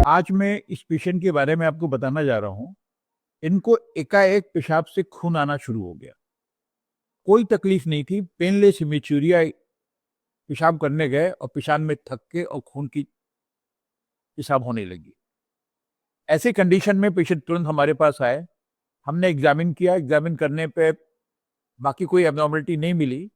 आज मैं इस पेशेंट के बारे में आपको बताना जा रहा हूँ। इनको एकाएक पेशाब से खून आना शुरू हो गया। कोई तकलीफ नहीं थी, पेनलेस हेमीच्यूरिया। पेशाब करने गए और पेशाब में थक के और खून की पेशाब होने लगी। ऐसी कंडीशन में पेशेंट तुरंत हमारे पास आए। हमने एग्जामिन किया, एग्जामिन करने पे बाकी कोई एब्नॉर्मलिटी नहीं मिली।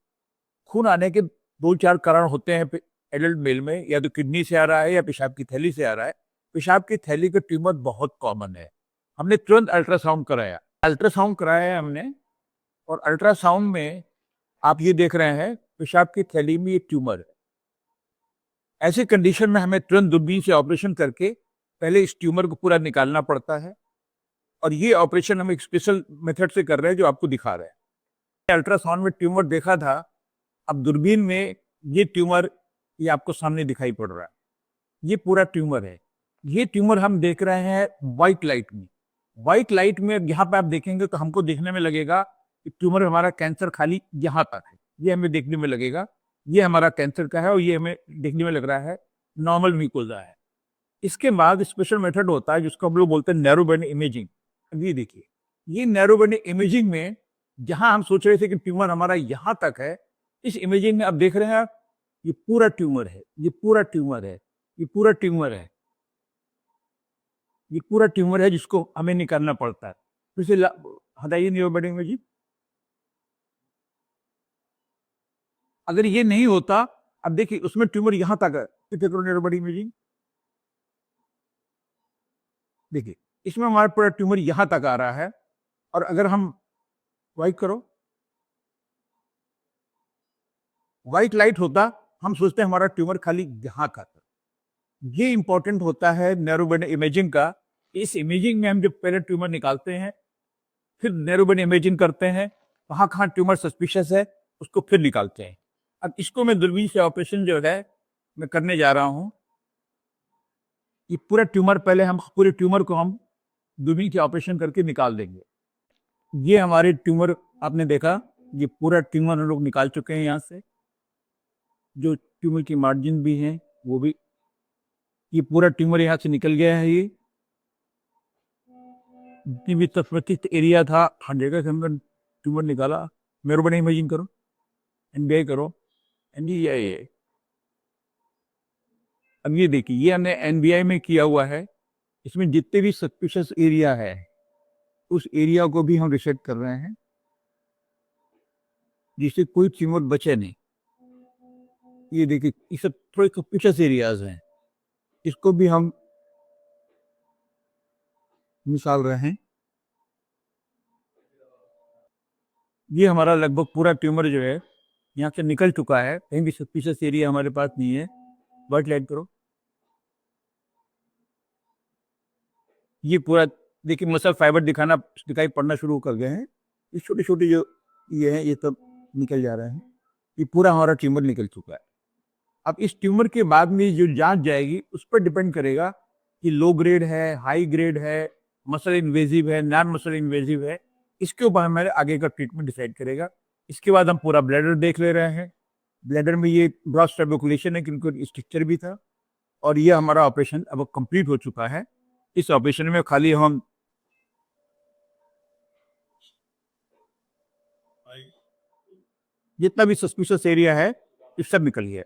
खून आने के 2-4 कारण होते हैं एडल्ट मेल में, या तो किडनी से आ रहा है या पेशाब की थैली से आ रहा है। पेशाब की थैली का ट्यूमर बहुत कॉमन है। हमने तुरंत अल्ट्रासाउंड कराया। अल्ट्रासाउंड कराया हमने, और अल्ट्रासाउंड में आप ये देख रहे हैं पेशाब की थैली में ये ट्यूमर है। ऐसी कंडीशन में हमें तुरंत दूरबीन से ऑपरेशन करके पहले इस ट्यूमर को पूरा निकालना पड़ता है, और ये ऑपरेशन हम एक स्पेशल मेथड से कर रहे हैं जो आपको दिखा रहे हैं। अल्ट्रासाउंड में ट्यूमर देखा था, अब दूरबीन में ये ट्यूमर ये आपको सामने दिखाई पड़ रहा है। ये पूरा ट्यूमर है। ये ट्यूमर हम देख रहे हैं व्हाइट लाइट में। व्हाइट लाइट में यहाँ पे आप देखेंगे तो हमको देखने में लगेगा कि ट्यूमर हमारा कैंसर खाली यहाँ तक है। ये हमें देखने में लगेगा ये हमारा कैंसर का है, और ये हमें देखने में लग रहा है नॉर्मल म्यूकोसा है। इसके बाद स्पेशल मेथड होता है जिसको हम लोग बोलते हैं नैरो बैंड इमेजिंग। ये देखिए, ये नैरो बैंड इमेजिंग में जहां हम सोच रहे थे कि ट्यूमर हमारा यहाँ तक है, इस इमेजिंग में आप देख रहे हैं ये पूरा ट्यूमर है, ये पूरा ट्यूमर है, ये पूरा ट्यूमर है, ये पूरा ट्यूमर है जिसको हमें निकालना पड़ता है। फिर से हटाइए नैरो बैंड इमेजिंग। अगर ये नहीं होता, अब देखिए उसमें ट्यूमर यहां तक है, फिर करो नैरो बैंड इमेजिंग। देखिए इसमें हमारा पूरा ट्यूमर यहां तक आ रहा है, और अगर हम व्हाइट करो, व्हाइट लाइट होता, हम सोचते हैं हमारा ट्यूमर खाली यहाँ का था। ये इंपॉर्टेंट होता है नैरो बैंड इमेजिंग का। इस इमेजिंग में हम जब पहले ट्यूमर निकालते हैं, फिर नैरो बैंड इमेजिंग करते हैं, कहाँ कहाँ ट्यूमर सस्पिशियस है उसको फिर निकालते हैं। अब इसको मैं दूरबीन से ऑपरेशन जो है मैं करने जा रहा हूँ। ये पूरा ट्यूमर, पहले हम पूरे ट्यूमर को हम दूरबीन से ऑपरेशन करके निकाल देंगे। ये हमारे ट्यूमर आपने देखा, ये पूरा ट्यूमर हम लोग निकाल चुके हैं यहाँ से। जो ट्यूमर की मार्जिन भी है वो भी, ये पूरा ट्यूमर यहाँ से निकल गया है। ये जितनी भी तथवचित एरिया था हर जगह से हमने ट्यूमर निकाला। मेरे बने इमेजिन करो, एनबीआई करो, एनडीआई। अब ये देखिए, ये हमने एनबीआई में किया हुआ है। इसमें जितने भी सस्पिशियस एरिया है उस एरिया को भी हम रिसेट कर रहे हैं जिससे कोई ट्यूमर बचे नहीं। ये देखिए, ये सब थोड़े सस्पिशियस एरियाज हैं, इसको भी हम निकाल रहे हैं। ये हमारा लगभग पूरा ट्यूमर जो है यहाँ से निकल चुका है, कहीं भी सस्पिशियस एरिया हमारे पास नहीं है। व्हाइट लाइट करो, ये पूरा देखिए मसल फाइबर दिखाई पड़ना शुरू कर गए हैं। ये छोटे छोटे जो ये हैं ये सब निकल जा रहे हैं। ये पूरा हमारा ट्यूमर निकल चुका है। अब इस ट्यूमर के बाद में जो जांच जाएगी उस पर डिपेंड करेगा कि लो ग्रेड है, हाई ग्रेड है, मसल इन्वेजिव है, नॉन मसल इन्वेजिव है। इसके ऊपर हमारे आगे का ट्रीटमेंट डिसाइड करेगा। इसके बाद हम पूरा ब्लैडर देख ले रहे हैं। ब्लैडर में ये ब्रॉड ट्रेबेकुलेशन है, क्योंकि स्ट्रक्चर भी था। और ये हमारा ऑपरेशन अब कंप्लीट हो चुका है। इस ऑपरेशन में खाली हम जितना भी सस्पिशियस एरिया है ये सब निकल गया।